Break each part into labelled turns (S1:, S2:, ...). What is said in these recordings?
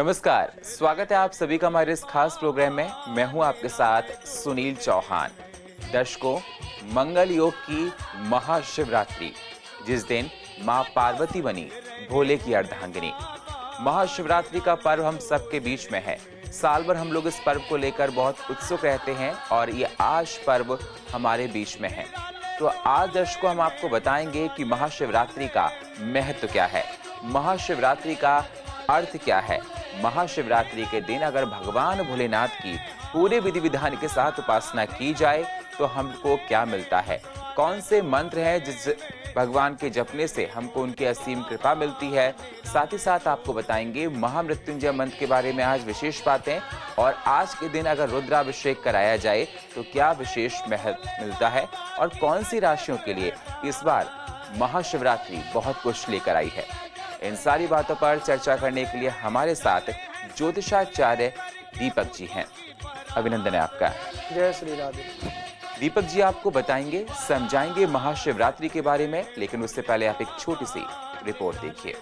S1: नमस्कार, स्वागत है आप सभी का हमारे इस खास प्रोग्राम में। मैं हूं आपके साथ सुनील चौहान। दर्शकों, मंगल योग की महाशिवरात्रि, जिस दिन मां पार्वती बनी भोले की अर्धांगिनी। महाशिवरात्रि का पर्व हम सबके बीच में है। साल भर हम लोग इस पर्व को लेकर बहुत उत्सुक रहते हैं और ये आज पर्व हमारे बीच में है। तो आज दर्शकों हम आपको बताएंगे कि महाशिवरात्रि का महत्व क्या है, महाशिवरात्रि का अर्थ क्या है। महाशिवरात्रि के दिन अगर भगवान भोलेनाथ की पूरे विधि विधान के साथ उपासना की जाए तो हमको क्या मिलता है, कौन से मंत्र हैं जिस भगवान के जपने से हमको उनकी असीम कृपा मिलती है। साथ ही साथ आपको बताएंगे महामृत्युंजय मंत्र के बारे में आज विशेष बातें, और आज के दिन अगर रुद्राभिषेक कराया जाए तो क्या विशेष महत्व मिलता है, और कौन सी राशियों के लिए इस बार महाशिवरात्रि बहुत कुछ लेकर आई है। इन सारी बातों पर चर्चा करने के लिए हमारे साथ ज्योतिषाचार्य दीपक जी हैं। अभिनंदन है आपका।
S2: जय श्री राधे।
S1: दीपक जी आपको बताएंगे, समझाएंगे महाशिवरात्रि के बारे में, लेकिन उससे पहले आप एक छोटी सी रिपोर्ट देखिए।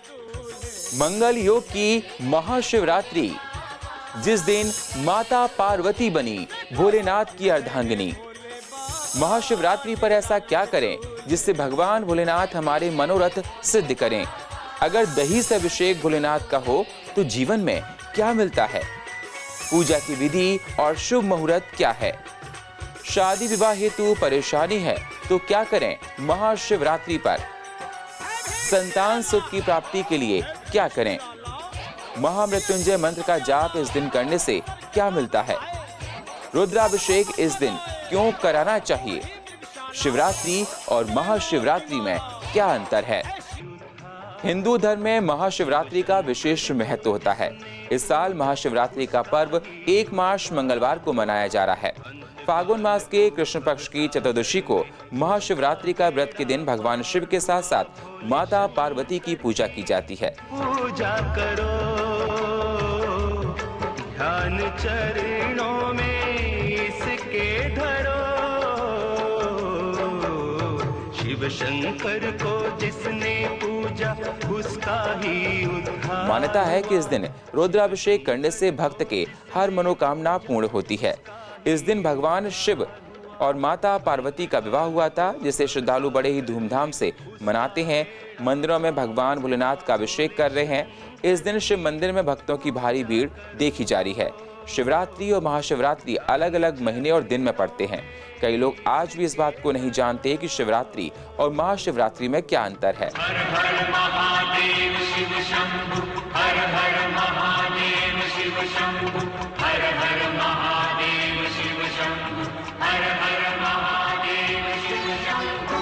S1: मंगल योग की महाशिवरात्रि, जिस दिन माता पार्वती बनी भोलेनाथ की अर्धांगिनी। महाशिवरात्रि पर ऐसा क्या करें जिससे भगवान भोलेनाथ हमारे मनोरथ सिद्ध करें। अगर दही से अभिषेक भोलेनाथ का हो तो जीवन में क्या मिलता है, पूजा की विधि और शुभ मुहूर्त क्या है। शादी विवाह हेतु परेशानी है तो क्या करें महाशिवरात्रि पर। संतान सुख की प्राप्ति के लिए क्या करें। महामृत्युंजय मंत्र का जाप इस दिन करने से क्या मिलता है। रुद्राभिषेक इस दिन क्यों कराना चाहिए। शिवरात्रि और महाशिवरात्रि में क्या अंतर है। हिंदू धर्म में महाशिवरात्रि का विशेष महत्व होता है। इस साल महाशिवरात्रि का पर्व 1 मार्च मंगलवार को मनाया जा रहा है। फागुन मास के कृष्ण पक्ष की चतुर्दशी को महाशिवरात्रि का व्रत के दिन भगवान शिव के साथ साथ माता पार्वती की पूजा की जाती है।
S3: पूजा करो, ध्यान चरणों में इसके धरो। शिव शंकर को जिसने पूजा उसका ही उद्धार।
S1: मान्यता है कि इस दिन रुद्राभिषेक करने से भक्त के हर मनोकामना पूर्ण होती है। इस दिन भगवान शिव और माता पार्वती का विवाह हुआ था, जिसे श्रद्धालु बड़े ही धूमधाम से मनाते हैं। मंदिरों में भगवान भोलेनाथ का अभिषेक कर रहे हैं। इस दिन शिव मंदिर में भक्तों की भारी भीड़ देखी जा रही है। शिवरात्रि और महाशिवरात्रि अलग अलग महीने और दिन में पड़ते हैं। कई लोग आज भी इस बात को नहीं जानते कि शिवरात्रि और महाशिवरात्रि में क्या अंतर है।
S3: हर हर महादेव शिव शंभु, हर हर महादेव शिव शंभु, हर हर महादेव शिव शंभु, हर हर महादेव शिव शंभु।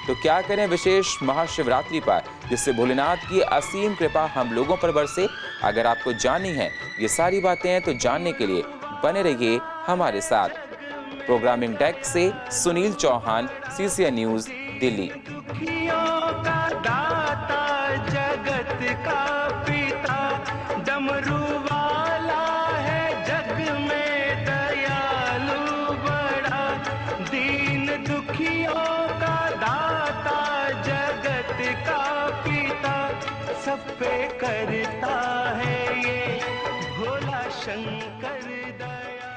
S1: तो क्या करें विशेष महाशिवरात्रि पर जिससे भोलेनाथ की असीम कृपा हम लोगों पर बरसे। अगर आपको जाननी है ये सारी बातें तो जानने के लिए बने रहिए हमारे साथ। प्रोग्रामिंग डेस्क से सुनील चौहान, CCN न्यूज, दिल्ली।
S3: का दाता जगत का पिता, डमरू वाला है जग में दयालु बड़ा। दीन दुखियों का दाता जगत का पिता, सब पे करता है ये भोला शंकर दया।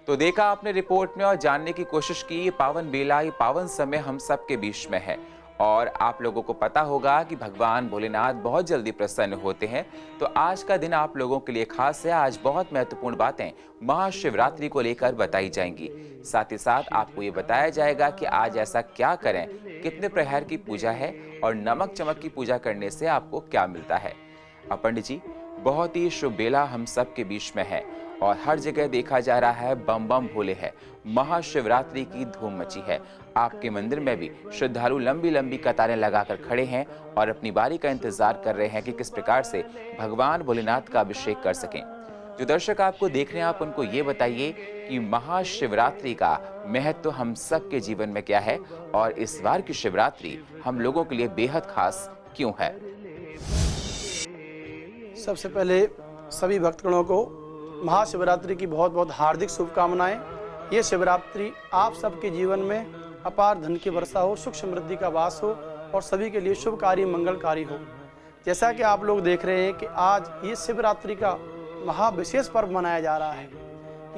S1: तो देखा आपने रिपोर्ट में और जानने की कोशिश की, ये पावन बेला, ये पावन समय हम सबके बीच में है। और आप लोगों को पता होगा कि भगवान भोलेनाथ बहुत जल्दी प्रसन्न होते हैं। तो आज का दिन आप लोगों के लिए खास है। आज बहुत महत्वपूर्ण बातें महाशिवरात्रि को लेकर बताई जाएंगी। साथ ही साथ आपको ये बताया जाएगा कि आज ऐसा क्या करें, कितने प्रहर की पूजा है और नमक चमक की पूजा करने से आपको क्या मिलता है। पंडित जी, बहुत ही शुभ बेला हम सब के बीच में है और हर जगह देखा जा रहा है बम बम भोले है। महाशिवरात्रि की धूम मची है। आपके मंदिर में भी श्रद्धालु लंबी लंबी कतारें लगाकर खड़े हैं और अपनी बारी का इंतजार कर रहे हैं कि किस प्रकार से भगवान भोलेनाथ का अभिषेक कर सकें। जो दर्शक आपको देख रहे हैं, आप उनको ये बताइए कि महाशिवरात्रि का महत्व हम सबके जीवन में क्या है और इस बार की शिवरात्रि हम लोगों के लिए बेहद खास क्यों है।
S2: सबसे पहले सभी भक्तगणों को महाशिवरात्रि की बहुत बहुत हार्दिक शुभकामनाएं। ये शिवरात्रि आप सबके जीवन में अपार धन की वर्षा हो, सुख समृद्धि का वास हो और सभी के लिए शुभकारी मंगलकारी हो। जैसा कि आप लोग देख रहे हैं कि आज ये शिवरात्रि का महाविशेष पर्व मनाया जा रहा है।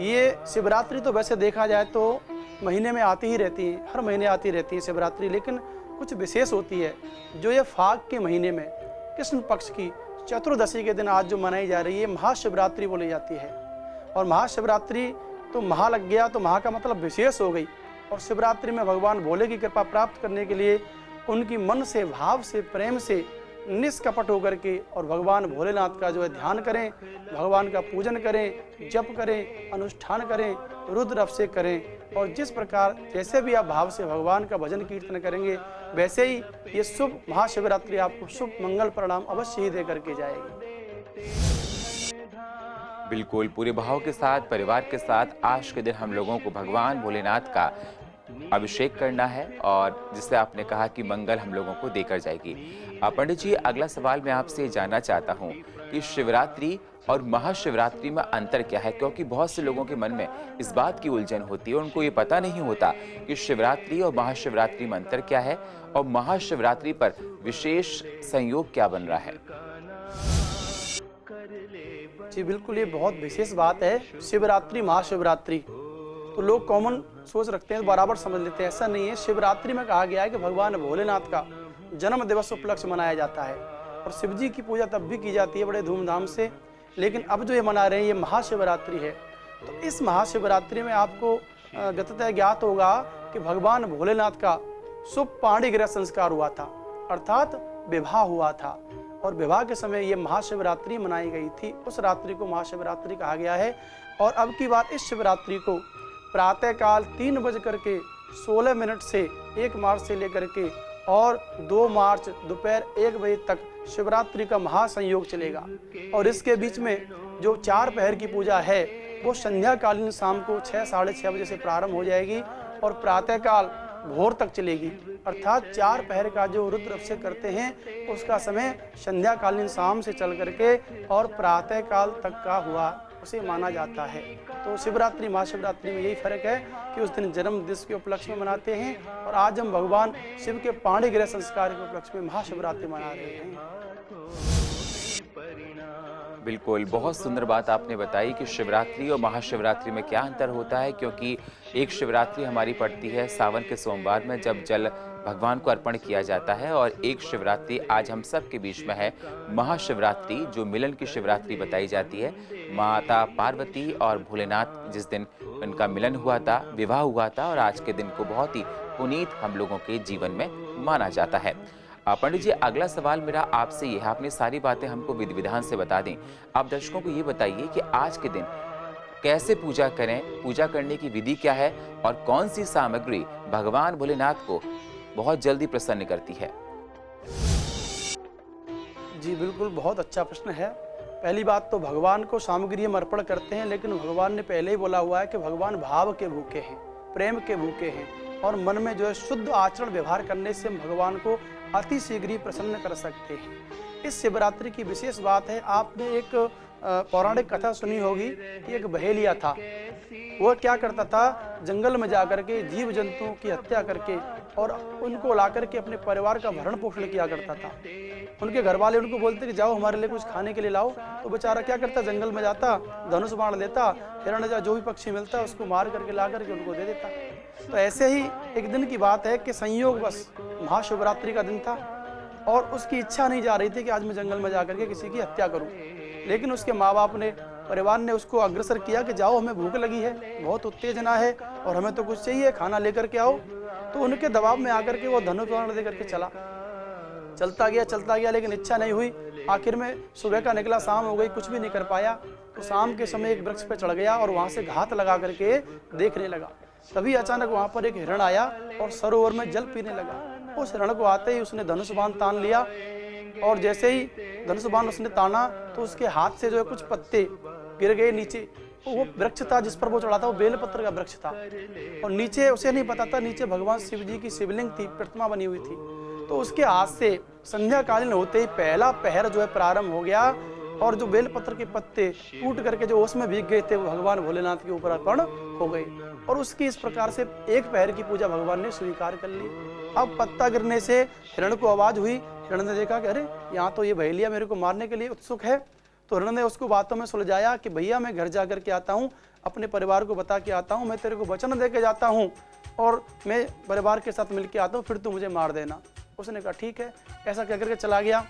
S2: ये शिवरात्रि तो वैसे देखा जाए तो महीने में आती ही रहती है, हर महीने आती रहती है शिवरात्रि, लेकिन कुछ विशेष होती है जो ये फाग के महीने में कृष्ण पक्ष की चतुर्दशी के दिन आज जो मनाई जा रही है, महाशिवरात्रि बोली जाती है। और महाशिवरात्रि तो महा लग गया तो महा का मतलब विशेष हो गई। और शिवरात्रि में भगवान भोले की कृपा प्राप्त करने के लिए उनकी मन से, भाव से, प्रेम से निष्कपट होकर के और भगवान भोलेनाथ का जो है ध्यान करें, भगवान का पूजन करें, जप करें, अनुष्ठान करें, रुद्र अभिषेक करें। और जिस प्रकार जैसे भी आप भाव से भगवान का भजन कीर्तन करेंगे, वैसे ही ये शुभ महाशिवरात्रि आपको शुभ मंगल परिणाम अवश्य ही दे करके जाएगी।
S1: बिल्कुल पूरे भाव के साथ, परिवार के साथ आज के दिन हम लोगों को भगवान भोलेनाथ का अभिषेक करना है और जिससे आपने कहा कि मंगल हम लोगों को देकर जाएगी। पंडित जी, अगला सवाल मैं आपसे जानना चाहता हूं कि शिवरात्रि और महाशिवरात्रि में अंतर क्या है, क्योंकि बहुत से लोगों के मन में इस बात की उलझन होती है, उनको ये पता नहीं होता कि शिवरात्रि और महाशिवरात्रि में अंतर क्या है और महाशिवरात्रि पर विशेष संयोग क्या बन रहा है।
S2: जी बिल्कुल, ये बहुत विशेष बात है। शिवरात्रि महाशिवरात्रि तो लोग कॉमन सोच रखते हैं, बराबर समझ लेते हैं, ऐसा नहीं है। शिवरात्रि में कहा गया है कि भगवान भोलेनाथ का जन्म दिवस उपलक्ष्य मनाया जाता है और शिव जी की पूजा तब भी की जाती है बड़े धूमधाम से। लेकिन अब जो ये मना रहे हैं ये महाशिवरात्रि है। तो इस महाशिवरात्रि में आपको गततः ज्ञात होगा कि भगवान भोलेनाथ का शुभ पाणिग्रह संस्कार हुआ था, अर्थात विवाह हुआ था। और विवाह के समय ये महाशिवरात्रि मनाई गई थी, उस रात्रि को महाशिवरात्रि कहा गया है। और अब की बार इस शिवरात्रि को प्रातःकाल 3:16 से 1 मार्च से लेकर के और 2 मार्च दोपहर 1 बजे तक शिवरात्रि का महासंयोग चलेगा। और इसके बीच में जो 4 पहर की पूजा है वो संध्याकालीन शाम को 6, साढ़े 6 बजे से प्रारंभ हो जाएगी और प्रातःकाल भोर तक चलेगी। अर्थात 4 पहर का जो रुद्र अभिषेक करते हैं उसका समय संध्याकालीन शाम से चल करके और प्रातःकाल तक का हुआ उसे माना जाता है। तो शिवरात्रि महाशिवरात्रि में यही फर्क है कि उस दिन जन्म दिवस के उपलक्ष्य में मनाते हैं और आज हम भगवान शिव के पाणिग्रह संस्कार के उपलक्ष्य में महाशिवरात्रि मना रहे हैं।
S1: बिल्कुल, बहुत सुंदर बात आपने बताई कि शिवरात्रि और महाशिवरात्रि में क्या अंतर होता है, क्योंकि एक शिवरात्रि हमारी पड़ती है सावन के सोमवार में जब जल भगवान को अर्पण किया जाता है और एक शिवरात्रि आज हम सब के बीच में है महाशिवरात्रि, जो मिलन की शिवरात्रि बताई जाती है। माता पार्वती और भोलेनाथ जिस दिन उनका मिलन हुआ था, विवाह हुआ था और आज के दिन को बहुत ही पुनीत हम लोगों के जीवन में माना जाता है। पंडित जी, अगला सवाल मेरा आपसे ये है, आपने सारी बातें हमको विधि विधान से बता दी, आप दर्शकों को ये बताइए कि आज के दिन कैसे पूजा करें, पूजा करने की विधि क्या है और कौन सी सामग्री भगवान भोलेनाथ को बहुत जल्दी प्रसन्न करती है।
S2: जी बिल्कुल, बहुत अच्छा प्रश्न है। पहली बात तो भगवान को सामग्री हम अर्पण करते हैं, लेकिन भगवान ने पहले ही बोला हुआ है कि भगवान भाव के भूखे हैं, प्रेम के भूखे हैं और मन में जो है शुद्ध आचरण व्यवहार करने से हम भगवान को अति शीघ्र ही प्रसन्न कर सकते हैं। इस शिवरात्रि की विशेष बात है, आपने एक पौराणिक कथा सुनी होगी कि एक बहेलिया था। वो क्या करता था, जंगल में जाकर के जीव जंतुओं की हत्या करके और उनको ला करके अपने परिवार का भरण पोषण किया करता था। उनके घर वाले उनको बोलते कि जाओ हमारे लिए कुछ खाने के लिए लाओ, तो बेचारा क्या करता, जंगल में जाता, धनुष बाण लेता, हिरण जो भी पक्षी मिलता उसको मार करके ला करके उनको दे देता। तो ऐसे ही एक दिन की बात है कि संयोग बस महाशिवरात्रि का दिन था और उसकी इच्छा नहीं जा रही थी कि आज मैं जंगल में जाकर के किसी की हत्या करूं। लेकिन उसके माँ बाप ने, परिवार ने उसको अग्रसर किया कि जाओ हमें भूख लगी है, बहुत उत्तेजना है और हमें तो कुछ चाहिए, खाना लेकर के आओ। तो उनके दबाव में आकर के वो धनुष बाण दे करके चलता गया, लेकिन इच्छा नहीं हुई। आखिर में सुबह का निकला, शाम हो गई, कुछ भी नहीं कर पाया। तो शाम के समय एक वृक्ष पे चढ़ गया और वहां से घात लगा करके देखने लगा। तभी अचानक वहां पर एक हिरण आया और सरोवर में जल पीने लगा। उस हिरण को आते ही उसने धनुष बाण तान लिया और जैसे ही धनुष बाण उसने ताना तो उसके हाथ से जो है कुछ पत्ते गिर गए नीचे। वो वृक्ष था जिस पर वो चढ़ा था वो बेलपत्र का वृक्ष था और नीचे उसे नहीं पता था, नीचे भगवान शिव जी की शिवलिंग थी, प्रतिमा बनी हुई थी। तो उसके हाथ से संध्याकालीन होते ही पहला पहर जो है प्रारंभ हो गया और जो बेलपत्र के पत्ते टूट करके जो उसमें भीग गए थे वो भगवान भोलेनाथ के ऊपर अर्पण हो गए और उसकी इस प्रकार से एक पहर की पूजा भगवान ने स्वीकार कर ली। अब पत्ता गिरने से हिरण को आवाज हुई। हिरण ने देखा कि अरे यहाँ तो ये बहेलिया मेरे को मारने के लिए उत्सुक है। तो हिरण ने उसको बातों में सुलझाया कि भैया मैं घर जा करके आता हूँ, अपने परिवार को बता के आता हूँ, मैं तेरे को वचन दे के जाता हूँ और मैं परिवार के साथ मिल के आता हूँ, फिर तू मुझे मार देना। उसने कहा ठीक है, ऐसा कह करके चला गया।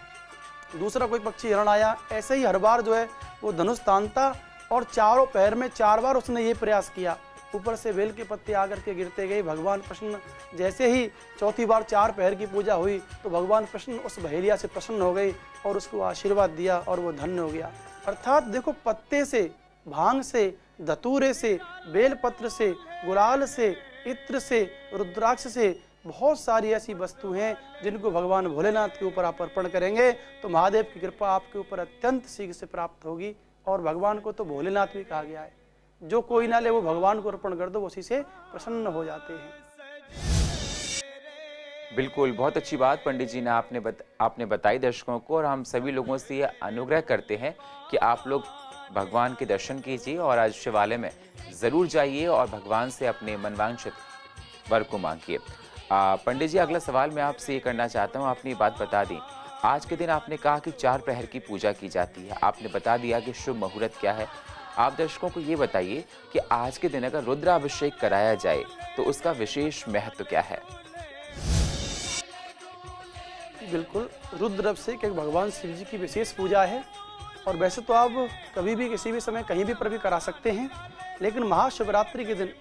S2: दूसरा कोई पक्षी हिरण आया, ऐसे ही हर बार जो है वो धनुष तानता और चारों पैर में 4 बार उसने ये प्रयास किया। ऊपर से बेल के पत्ते आकर के गिरते गए। भगवान प्रसन्न, जैसे ही चौथी बार 4 पैर की पूजा हुई तो भगवान प्रसन्न उस बहेलिया से प्रसन्न हो गए और उसको आशीर्वाद दिया और वो धन्य हो गया। अर्थात देखो, पत्ते से, भांग से, धतूरे से, बेलपत्र से, गुलाल से, इत्र से, रुद्राक्ष से बहुत सारी ऐसी वस्तु हैं जिनको भगवान भोलेनाथ के ऊपर आप अर्पण करेंगे तो महादेव की कृपा आपके ऊपर अत्यंत शीघ्र से प्राप्त होगी। और भगवान को तो भोलेनाथ भी कहा गया है, जो कोई ना ले वो भगवान को अर्पण कर दो, वो उसी से प्रसन्न हो जाते हैं।
S1: बिल्कुल, बहुत अच्छी बात पंडित जी ने आपने बताई दर्शकों को, और हम सभी लोगों से ये अनुग्रह करते हैं कि आप लोग भगवान के दर्शन कीजिए और आज शिवालय में ज़रूर जाइए और भगवान से अपने मनवांछित वर को मांगिए। पंडित जी, अगला सवाल मैं आपसे ये करना चाहता हूँ, आपने ये बात बता दी। आज के दिन आपने कहा कि 4 पहर की पूजा की जाती है, आपने बता दिया कि शुभ मुहूर्त क्या है। आप दर्शकों को ये बताइए कि आज के दिन अगर रुद्राभिषेक कराया जाए तो उसका विशेष महत्व क्या है?
S2: बिल्कुल, रुद्राभिषेक एक भगवान शिव जी की विशेष पूजा है और वैसे तो आप कभी भी किसी भी समय कहीं भी पर भी करा सकते हैं, लेकिन महाशिवरात्रि के दिन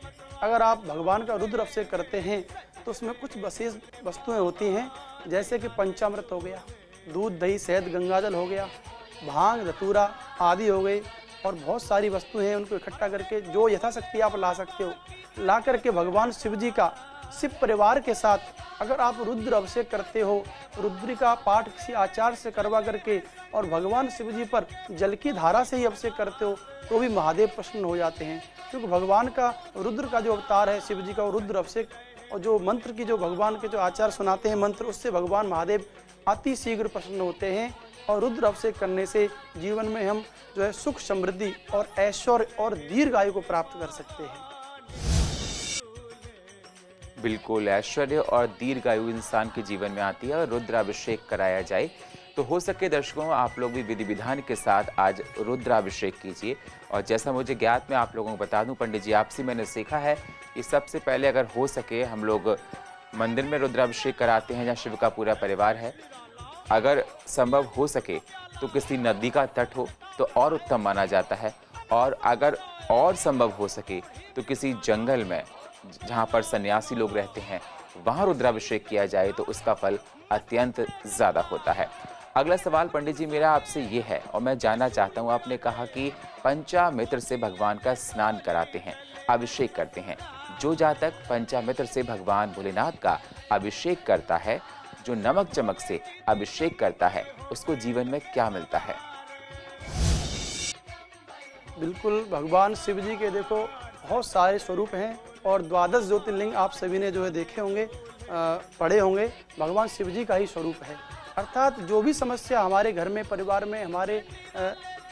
S2: अगर आप भगवान का रुद्राभिषेक करते हैं तो उसमें कुछ विशेष वस्तुएं होती हैं, जैसे कि पंचामृत हो गया, दूध दही शहद गंगाजल हो गया, भांग धतूरा आदि हो गए और बहुत सारी वस्तुएं हैं, उनको इकट्ठा करके जो यथाशक्ति आप ला सकते हो, ला करके भगवान शिव जी का शिव परिवार के साथ अगर आप रुद्र अभिषेक करते हो, रुद्र का पाठ किसी आचार्य से करवा करके और भगवान शिव जी पर जल की धारा से ही अभिषेक करते हो तो भी महादेव प्रसन्न हो जाते हैं। क्योंकि भगवान का रुद्र का जो अवतार है शिव जी का, वो रुद्र अभिषेक और जो मंत्र की जो भगवान के जो आचार्य सुनाते हैं मंत्र, उससे भगवान महादेव अति शीघ्र प्रसन्न होते हैं और रुद्र अभिषेक करने से जीवन में हम जो है सुख समृद्धि और ऐश्वर्य और दीर्घायु को प्राप्त कर सकते हैं।
S1: बिल्कुल, ऐश्वर्य और दीर्घायु इंसान के जीवन में आती है और रुद्राभिषेक कराया जाए तो हो सके दर्शकों आप लोग भी विधि विधान के साथ आज रुद्राभिषेक कीजिए। और जैसा मुझे ज्ञात मैं आप लोगों को बता दूं पंडित जी, आपसे मैंने सीखा है कि सबसे पहले अगर हो सके हम लोग मंदिर में रुद्राभिषेक कराते हैं जहाँ शिव का पूरा परिवार है। अगर संभव हो सके तो किसी नदी का तट हो तो और उत्तम माना जाता है, और अगर और संभव हो सके तो किसी जंगल में जहाँ पर सन्यासी लोग रहते हैं वहाँ रुद्राभिषेक किया जाए तो उसका फल अत्यंत ज़्यादा होता है। अगला सवाल पंडित जी मेरा आपसे ये है और मैं जानना चाहता हूँ, आपने कहा कि पंचामृत से भगवान का स्नान कराते हैं, अभिषेक करते हैं। जो जातक पंचामृत से भगवान भोलेनाथ का अभिषेक करता है, जो नमक चमक से अभिषेक करता है, उसको जीवन में क्या मिलता है?
S2: बिल्कुल, भगवान शिव जी के देखो बहुत सारे स्वरूप हैं और 12 ज्योतिर्लिंग आप सभी ने जो है देखे होंगे, पढ़े होंगे, भगवान शिव जी का ही स्वरूप है। अर्थात जो भी समस्या हमारे घर में, परिवार में, हमारे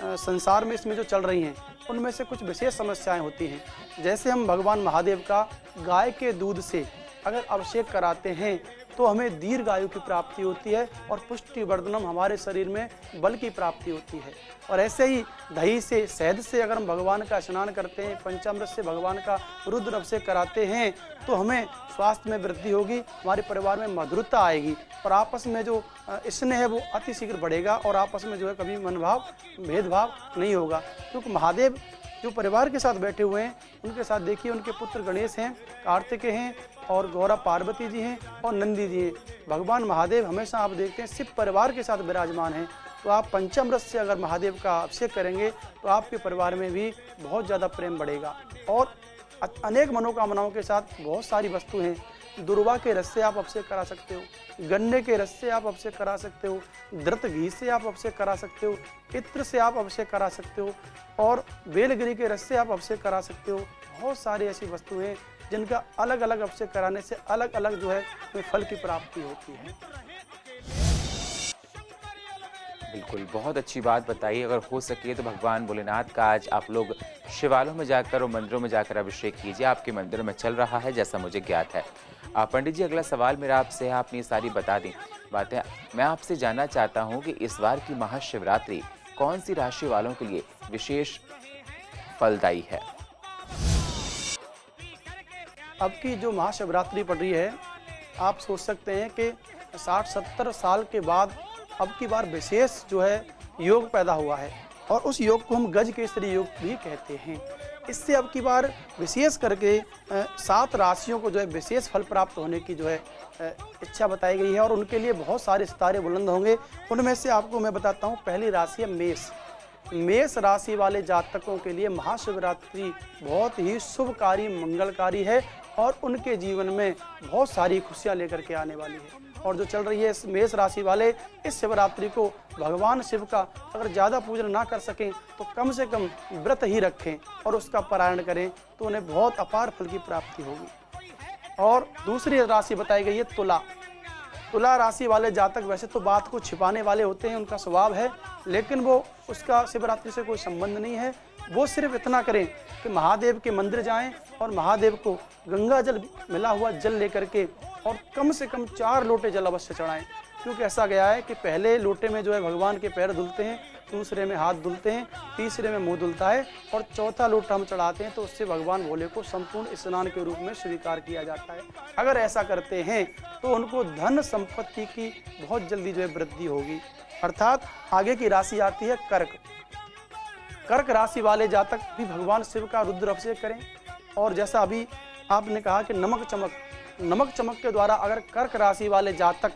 S2: संसार में इसमें जो चल रही हैं, उनमें से कुछ विशेष समस्याएं होती हैं। जैसे हम भगवान महादेव का गाय के दूध से अगर अभिषेक कराते हैं तो हमें दीर्घायु की प्राप्ति होती है और पुष्टि वर्धनम, हमारे शरीर में बल की प्राप्ति होती है। और ऐसे ही दही से, शहद से अगर हम भगवान का स्नान करते हैं, पंचामृत से भगवान का रुद्र अभिषेक कराते हैं तो हमें स्वास्थ्य में वृद्धि होगी, हमारे परिवार में मधुरता आएगी और आपस में जो स्नेह है वो अति शीघ्र बढ़ेगा और आपस में जो है कभी मनभाव, भेदभाव नहीं होगा। क्योंकि महादेव जो परिवार के साथ बैठे हुए हैं उनके साथ देखिए, उनके पुत्र गणेश हैं, कार्तिकेय हैं और गौरा पार्वती जी हैं और नंदी जी हैं। भगवान महादेव हमेशा आप देखते हैं शिव परिवार के साथ विराजमान हैं। तो आप पंचामृत से अगर महादेव का अभिषेक करेंगे तो आपके परिवार में भी बहुत ज़्यादा प्रेम बढ़ेगा और अनेक मनोकामनाओं के साथ बहुत सारी वस्तु हैं। दुर्वा के रस से आप अभिषेक करा सकते हो, गन्ने के रस से आप अभिषेक करा सकते हो, धृत घी से आप अभिषेक करा सकते हो, इत्र से आप अभिषेक करा सकते हो और बेलगिरी के रस से आप अभिषेक करा सकते हो। बहुत सारी ऐसी वस्तुएं हैं जिनका अलग अलग अभिषेक कराने से अलग अलग जो है फल की प्राप्ति होती है।
S1: बिल्कुल, बहुत अच्छी बात बताई। अगर हो सके तो भगवान भोलेनाथ का आज आप लोग शिवालयों में जाकर और मंदिरों में जाकर अभिषेक कीजिए। आपके मंदिरों में चल रहा है जैसा मुझे ज्ञात है। पंडित जी, अगला सवाल मेरा आपसे है, आपने ये सारी बता दी बातें। मैं आपसे जानना चाहता हूँ कि इस बार की महाशिवरात्रि कौन सी राशि वालों के लिए विशेष फलदायी है?
S2: अब की जो महाशिवरात्रि पड़ रही है, आप सोच सकते हैं कि 60-70 साल के बाद अब की बार विशेष जो है योग पैदा हुआ है, और उस योग को हम गज केसरी योग भी कहते हैं। इससे अब की बार विशेष करके 7 राशियों को जो है विशेष फल प्राप्त होने की जो है इच्छा बताई गई है, और उनके लिए बहुत सारे सितारे बुलंद होंगे। उनमें से आपको मैं बताता हूँ, पहली राशि है मेष। मेष राशि वाले जातकों के लिए महाशिवरात्रि बहुत ही शुभकारी, मंगलकारी है, और उनके जीवन में बहुत सारी खुशियां लेकर के आने वाली है। और जो चल रही है इस मेष राशि वाले, इस शिवरात्रि को भगवान शिव का अगर ज़्यादा पूजन ना कर सकें तो कम से कम व्रत ही रखें और उसका पारायण करें, तो उन्हें बहुत अपार फल की प्राप्ति होगी। और दूसरी राशि बताई गई है तुला। तुला राशि वाले जातक वैसे तो बात को छिपाने वाले होते हैं, उनका स्वभाव है, लेकिन वो उसका शिवरात्रि से कोई संबंध नहीं है। वो सिर्फ इतना करें कि महादेव के मंदिर जाएं और महादेव को गंगा जल मिला हुआ जल लेकर के और कम से कम 4 लोटे जल अवश्य चढ़ाएं, क्योंकि ऐसा गया है कि पहले लोटे में जो है भगवान के पैर धुलते हैं, दूसरे में हाथ धुलते हैं, तीसरे में मुंह धुलता है, और चौथा लोटा हम चढ़ाते हैं, तो उससे भगवान भोले को संपूर्ण स्नान के रूप में स्वीकार किया जाता है। अगर ऐसा करते हैं तो उनको धन संपत्ति की बहुत जल्दी जो है वृद्धि होगी। अर्थात आगे की राशि आती है कर्क। कर्क राशि वाले जातक भी भगवान शिव का रुद्र अभिषेक करें, और जैसा अभी आपने कहा कि नमक चमक के द्वारा अगर कर्क राशि वाले जातक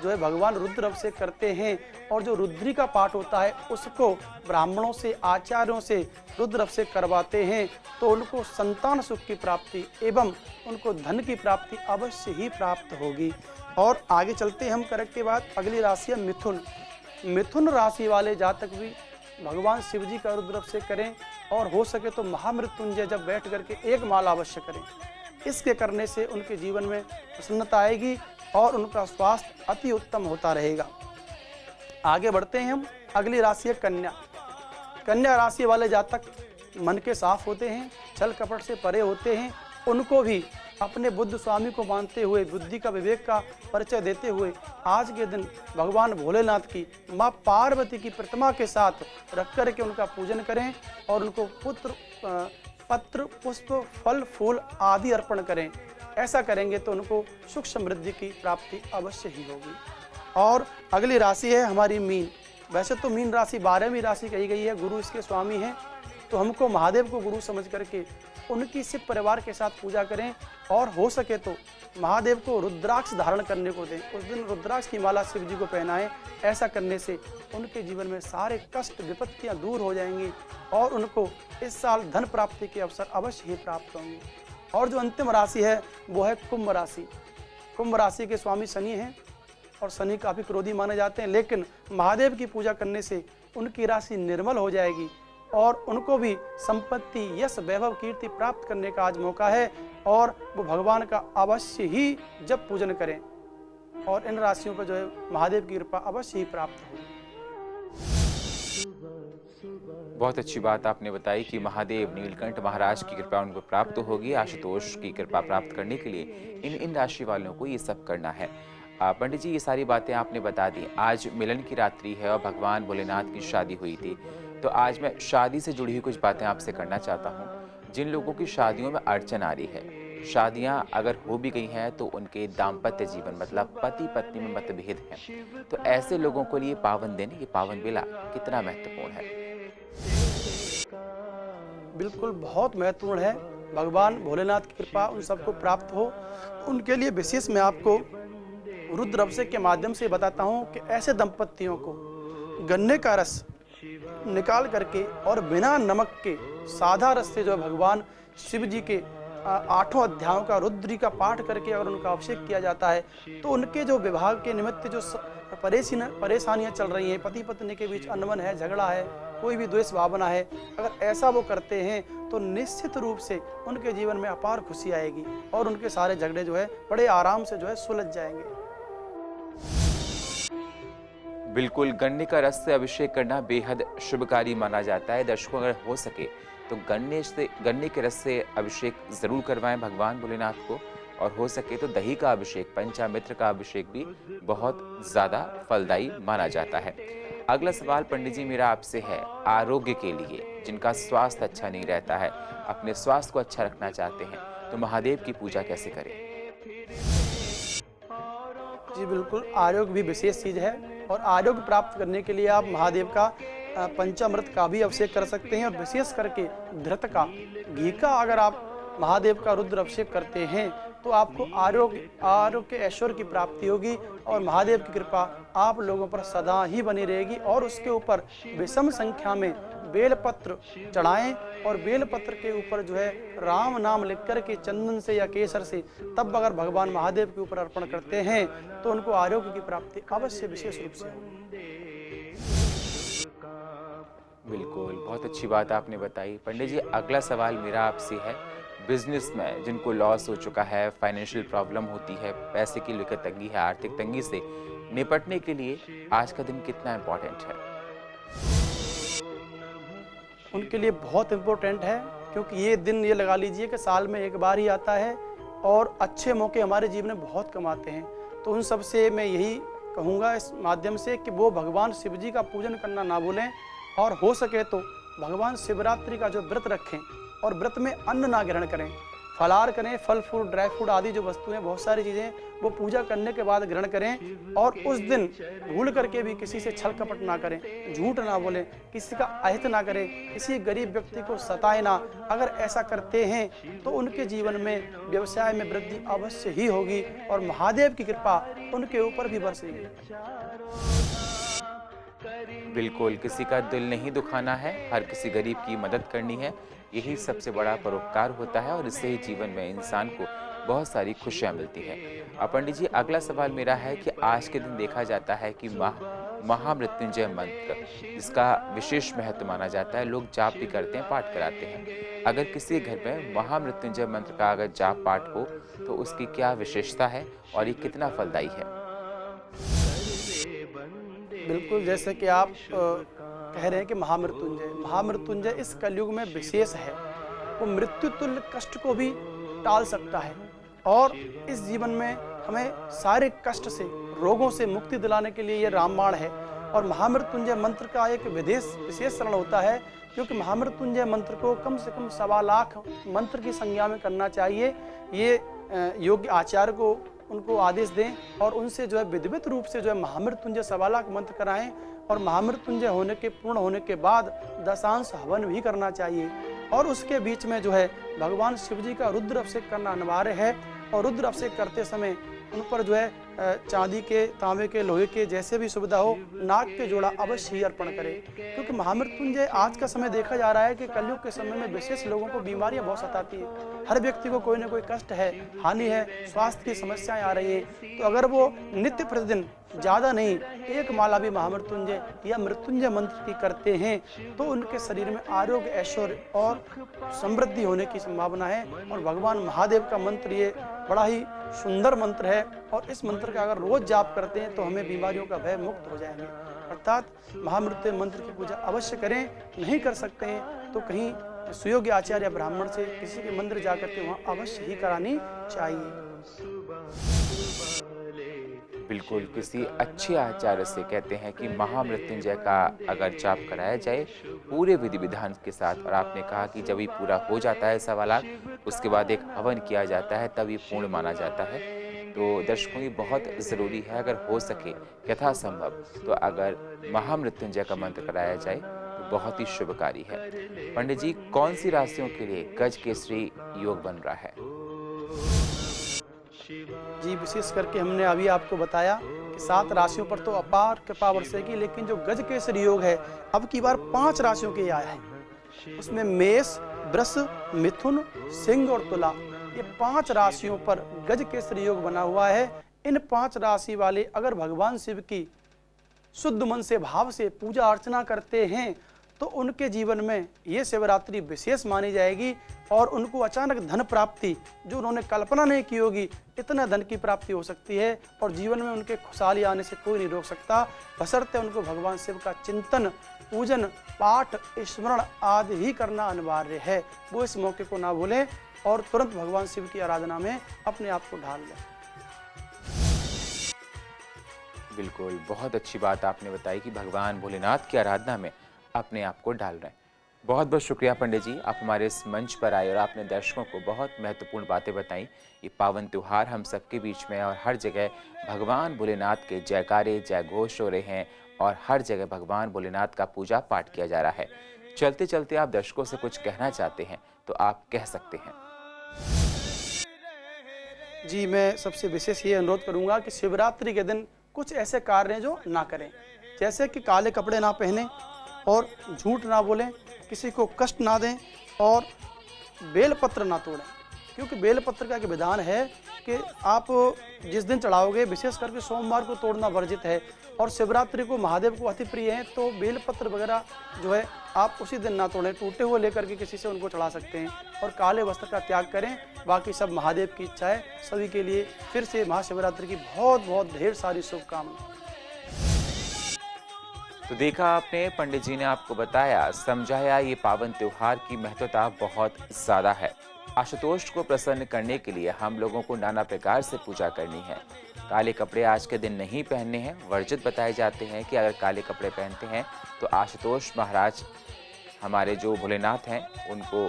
S2: जो है भगवान रुद्र अभिषेक करते हैं, और जो रुद्री का पाठ होता है उसको ब्राह्मणों से, आचार्यों से रुद्र अभिषेक करवाते हैं, तो उनको संतान सुख की प्राप्ति एवं उनको धन की प्राप्ति अवश्य ही प्राप्त होगी। और आगे चलते हैं हम कर्क के बाद, अगली राशि है मिथुन। मिथुन राशि वाले जातक भी भगवान शिव जी का रुद्र अभिषेक करें, और हो सके तो महामृत्युंजय जब बैठ करके 1 माला अवश्य करें। इसके करने से उनके जीवन में प्रसन्नता आएगी और उनका स्वास्थ्य अति उत्तम होता रहेगा। आगे बढ़ते हैं हम, अगली राशि है कन्या। कन्या राशि वाले जातक मन के साफ होते हैं, छल कपट से परे होते हैं। उनको भी अपने बुद्ध स्वामी को मानते हुए, बुद्धि का, विवेक का परिचय देते हुए आज के दिन भगवान भोलेनाथ की, माँ पार्वती की प्रतिमा के साथ रख कर के उनका पूजन करें, और उनको पत्र, पुष्प, फल, फूल आदि अर्पण करें। ऐसा करेंगे तो उनको सुख समृद्धि की प्राप्ति अवश्य ही होगी। और अगली राशि है हमारी मीन। वैसे तो मीन राशि 12वीं राशि कही गई है, गुरु इसके स्वामी हैं, तो हमको महादेव को गुरु समझ करके उनकी शिव परिवार के साथ पूजा करें, और हो सके तो महादेव को रुद्राक्ष धारण करने को दें। उस दिन रुद्राक्ष की माला शिव जी को पहनाएं। ऐसा करने से उनके जीवन में सारे कष्ट, विपत्तियां दूर हो जाएंगी, और उनको इस साल धन प्राप्ति के अवसर अवश्य ही प्राप्त होंगे। और जो अंतिम राशि है वो है कुंभ राशि। कुंभ राशि के स्वामी शनि हैं, और शनि काफ़ी क्रोधी माने जाते हैं, लेकिन महादेव की पूजा करने से उनकी राशि निर्मल हो जाएगी, और उनको भी संपत्ति, यश, वैभव, कीर्ति प्राप्त करने का आज मौका है, और वो भगवान का अवश्य ही जब पूजन करें, और इन राशियों पर जो है महादेव की कृपा अवश्य ही प्राप्त होगी।
S1: बहुत अच्छी बात आपने बताई कि महादेव, नीलकंठ महाराज की कृपा उनको प्राप्त होगी। आशुतोष की कृपा प्राप्त करने के लिए इन राशि वालों को ये सब करना है। पंडित जी, ये सारी बातें आपने बता दी। आज मिलन की रात्रि है और भगवान भोलेनाथ की शादी हुई थी, तो आज मैं शादी से जुड़ी हुई कुछ बातें आपसे करना चाहता हूँ। जिन लोगों की शादियों में अड़चन आ रही है, शादियां अगर हो भी गई हैं तो उनके दाम्पत्य जीवन, मतलब पति पत्नी में मतभेद हैं, तो ऐसे लोगों के लिए पावन दिन, ये पावन बेला कितना महत्वपूर्ण है?
S2: बिल्कुल बहुत महत्वपूर्ण है। भगवान भोलेनाथ की कृपा उन सबको प्राप्त हो, उनके लिए विशेष मैं आपको रुद्र अभिषेक के माध्यम से बताता हूँ कि ऐसे दंपतियों को गन्ने का रस निकाल करके और बिना नमक के साधा रस से जो भगवान शिव जी के 8 अध्यायों का रुद्री का पाठ करके अगर उनका अभिषेक किया जाता है, तो उनके जो विवाह के निमित्त जो परेशानियां चल रही हैं, पति पत्नी के बीच अनबन है, झगड़ा है, कोई भी द्वेष भावना है, अगर ऐसा वो करते हैं तो निश्चित रूप से उनके जीवन में अपार खुशी आएगी, और उनके सारे झगड़े जो है बड़े आराम से जो है सुलझ जाएंगे।
S1: बिल्कुल, गन्ने का रस से अभिषेक करना बेहद शुभकारी माना जाता है। दर्शकों, अगर हो सके तो गन्ने के रस से अभिषेक जरूर करवाएं भगवान भोलेनाथ को, और हो सके तो दही का अभिषेक, पंचामृत का अभिषेक भी बहुत ज्यादा फलदायी माना जाता है। अगला सवाल पंडित जी मेरा आपसे है, आरोग्य के लिए जिनका स्वास्थ्य अच्छा नहीं रहता है, अपने स्वास्थ्य को अच्छा रखना चाहते हैं, तो महादेव की पूजा कैसे करें?
S2: जी बिल्कुल, आरोग्य भी विशेष चीज़ है और आरोग्य प्राप्त करने के लिए आप महादेव का पंचामृत का भी अभिषेक कर सकते हैं, और विशेष करके घृत का, घी का अगर आप महादेव का रुद्र अभिषेक करते हैं तो आपको आरोग्य ऐश्वर्य की प्राप्ति होगी और महादेव की कृपा आप लोगों पर सदा ही बनी रहेगी। और उसके ऊपर विषम संख्या में बेलपत्र चढ़ाएं, और बेलपत्र के ऊपर जो है राम नाम लिख कर के चंदन से या केसर से तब अगर भगवान महादेव के ऊपर अर्पण करते हैं तो उनको आरोग्य की प्राप्ति अवश्य विशेष रूप से होगी।
S1: बिल्कुल, बहुत अच्छी बात आपने बताई। पंडित जी अगला सवाल मेरा आपसे है, बिजनेस में जिनको लॉस हो चुका है, फाइनेंशियल प्रॉब्लम होती है, पैसे की लेकर तंगी है, आर्थिक तंगी से निपटने के लिए आज का दिन कितना इम्पोर्टेंट है?
S2: उनके लिए बहुत इम्पोर्टेंट है, क्योंकि ये दिन ये लगा लीजिए कि साल में एक बार ही आता है और अच्छे मौके हमारे जीवन में बहुत कम आते हैं। तो उन सब से मैं यही कहूँगा इस माध्यम से कि वो भगवान शिव जी का पूजन करना ना भूलें, और हो सके तो भगवान शिवरात्रि का जो व्रत रखें और व्रत में अन्न ना ग्रहण करें, फलाहार करें, फल फूल ड्राई फ्रूट आदि जो वस्तुएं बहुत सारी चीज़ें वो पूजा करने के बाद ग्रहण करें। और उस दिन भूल करके भी किसी से छल कपट ना करें, झूठ ना बोलें, किसी का अहित ना करें, किसी गरीब व्यक्ति को सताए ना। अगर ऐसा करते हैं तो उनके जीवन में व्यवसाय में वृद्धि अवश्य ही होगी और महादेव की कृपा उनके ऊपर भी बरसेगी।
S1: बिल्कुल, किसी का दिल नहीं दुखाना है, हर किसी गरीब की मदद करनी है, यही सबसे बड़ा परोपकार होता है और इससे ही जीवन में इंसान को बहुत सारी खुशियां मिलती है। पंडित जी अगला सवाल मेरा है कि आज के दिन देखा जाता है कि महामृत्युंजय मंत्र, जिसका विशेष महत्व माना जाता है, लोग जाप भी करते हैं, पाठ कराते हैं। अगर किसी घर में महामृत्युंजय मंत्र का अगर जाप पाठ हो तो उसकी क्या विशेषता है और ये कितना फलदायी है?
S2: बिल्कुल, जैसे कि आप कह रहे हैं कि महामृत्युंजय इस कलयुग में विशेष है। वो मृत्यु तुल्य कष्ट को भी टाल सकता है और इस जीवन में हमें सारे कष्ट से, रोगों से मुक्ति दिलाने के लिए ये रामबाण है। और महामृत्युंजय मंत्र का एक विशेष चरण होता है, क्योंकि महामृत्युंजय मंत्र को कम से कम 1.25 लाख मंत्र की संज्ञा में करना चाहिए। ये योग्य आचार्य को उनको आदेश दें और उनसे जो है विधिवत रूप से जो है महामृत्युंजय 1.25 लाख मंत्र कराएं। और महामृत्युंजय पूर्ण होने के बाद दशांश हवन भी करना चाहिए। और उसके बीच में जो है भगवान शिव जी का रुद्र अभिषेक करना अनिवार्य है। और रुद्र अभिषेक करते समय उन पर जो है चांदी के, तांबे के, लोहे के जैसे भी सुविधा हो, नाग के जोड़ा अवश्य ही अर्पण करें। क्योंकि महामृत्युंजय आज का समय देखा जा रहा है कि कलयुग के समय में विशेष लोगों को बीमारियां बहुत सताती हैं। हर व्यक्ति को कोई ना कोई कष्ट है, हानि है, स्वास्थ्य की समस्याएं आ रही है। तो अगर वो नित्य प्रतिदिन ज़्यादा नहीं, एक माला भी महामृत्युंजय या मृत्युंजय मंत्र की करते हैं तो उनके शरीर में आरोग्य, ऐश्वर्य और समृद्धि होने की संभावना है। और भगवान महादेव का मंत्र ये बड़ा ही सुंदर मंत्र है और इस मंत्र का अगर रोज जाप करते हैं तो हमें बीमारियों का भय मुक्त हो जाएंगे। अर्थात महामृत्युंजय मंत्र की पूजा अवश्य करें। नहीं कर सकते हैं तो कहीं सुयोग्य आचार्य या ब्राह्मण से किसी के मंदिर जाकर के वहाँ अवश्य ही करानी चाहिए।
S1: बिल्कुल, किसी अच्छे आचार्य से कहते हैं कि महामृत्युंजय का अगर जाप कराया जाए पूरे विधि विधान के साथ, और आपने कहा कि जब ये पूरा हो जाता है 1.25 लाख, उसके बाद एक हवन किया जाता है, तब ये पूर्ण माना जाता है। तो दर्शकों ये बहुत ज़रूरी है, अगर हो सके यथासंभव तो अगर महामृत्युंजय का मंत्र कराया जाए तो बहुत ही शुभकारी है। पंडित जी कौन सी राशियों के लिए गज केसरी योग बन रहा है?
S2: जी, विशेष करके हमने अभी आपको बताया कि 7 राशियों पर तो अपार कृपा बरसेगी, लेकिन जो गज केसरी योग है अब की बार 5 राशियों के आया है। उसमें मेष, वृष, मिथुन, सिंह और तुला, ये 5 राशियों पर गज केसरी योग बना हुआ है। इन 5 राशि वाले अगर भगवान शिव की शुद्ध मन से, भाव से पूजा अर्चना करते हैं तो उनके जीवन में ये शिवरात्रि विशेष मानी जाएगी और उनको अचानक धन प्राप्ति जो उन्होंने कल्पना नहीं की होगी, इतना धन की प्राप्ति हो सकती है और जीवन में उनके खुशहाली आने से कोई नहीं रोक सकता, बशर्ते उनको भगवान शिव का चिंतन, पूजन, पाठ, स्मरण आदि ही करना अनिवार्य है। वो इस मौके को ना भूलें और तुरंत भगवान शिव की आराधना में अपने आप को ढाल लें।
S1: बिल्कुल, बहुत अच्छी बात आपने बताई कि भगवान भोलेनाथ की आराधना में अपने आप को डाल रहे हैं। बहुत बहुत शुक्रिया पंडित जी, आप हमारे इस मंच पर आए और आपने दर्शकों को बहुत महत्वपूर्ण बातें बताई। ये पावन त्यौहार हम सबके बीच में और हर जगह भगवान भोलेनाथ के जयकारे, जय घोष हो रहे हैं और हर जगह भगवान भोलेनाथ का पूजा पाठ किया जा रहा है। चलते चलते आप दर्शकों से कुछ कहना चाहते हैं तो आप कह सकते हैं।
S2: जी, मैं सबसे विशेष ये अनुरोध करूंगा कि शिवरात्रि के दिन कुछ ऐसे कार्य हैं जो ना करें, जैसे कि काले कपड़े ना पहने और झूठ ना बोलें, किसी को कष्ट ना दें और बेलपत्र ना तोड़ें, क्योंकि बेलपत्र का एक विधान है कि आप जिस दिन चढ़ाओगे, विशेष करके सोमवार को तोड़ना वर्जित है और शिवरात्रि को महादेव को अति प्रिय है, तो बेलपत्र वगैरह जो है आप उसी दिन ना तोड़ें, टूटे हुए लेकर के किसी से उनको चढ़ा सकते हैं और काले वस्त्र का त्याग करें। बाकी सब महादेव की इच्छा है। सभी के लिए फिर से महाशिवरात्रि की बहुत बहुत ढेर सारी शुभकामनाएं।
S1: तो देखा आपने, पंडित जी ने आपको बताया, समझाया, ये पावन त्योहार की महत्वता बहुत ज़्यादा है। आशुतोष को प्रसन्न करने के लिए हम लोगों को नाना प्रकार से पूजा करनी है। काले कपड़े आज के दिन नहीं पहनने हैं, वर्जित बताए जाते हैं कि अगर काले कपड़े पहनते हैं तो आशुतोष महाराज हमारे जो भोलेनाथ हैं उनको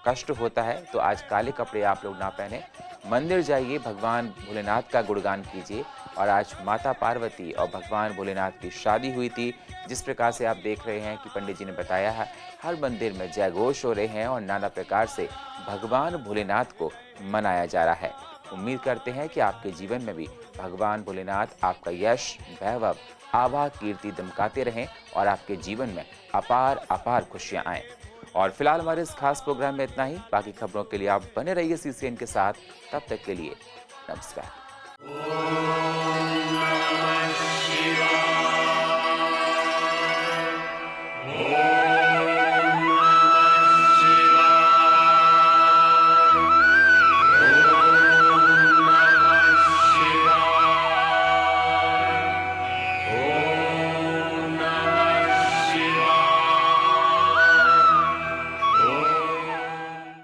S1: कष्ट होता है। तो आज काले कपड़े आप लोग ना पहने, मंदिर जाइए, भगवान भोलेनाथ का गुणगान कीजिए। और आज माता पार्वती और भगवान भोलेनाथ की शादी हुई थी। जिस प्रकार से आप देख रहे हैं कि पंडित जी ने बताया है, हर मंदिर में जय घोष हो रहे हैं और नाना प्रकार से भगवान भोलेनाथ को मनाया जा रहा है। उम्मीद करते हैं कि आपके जीवन में भी भगवान भोलेनाथ आपका यश, वैभव, आभा, कीर्ति दमकाते रहें और आपके जीवन में अपार अपार खुशियां आएं। और फिलहाल हमारे इस खास प्रोग्राम में इतना ही। बाकी खबरों के लिए आप बने रहिए CCN के साथ। तब तक के लिए नमस्कार।
S3: ओम नमः शिवाय।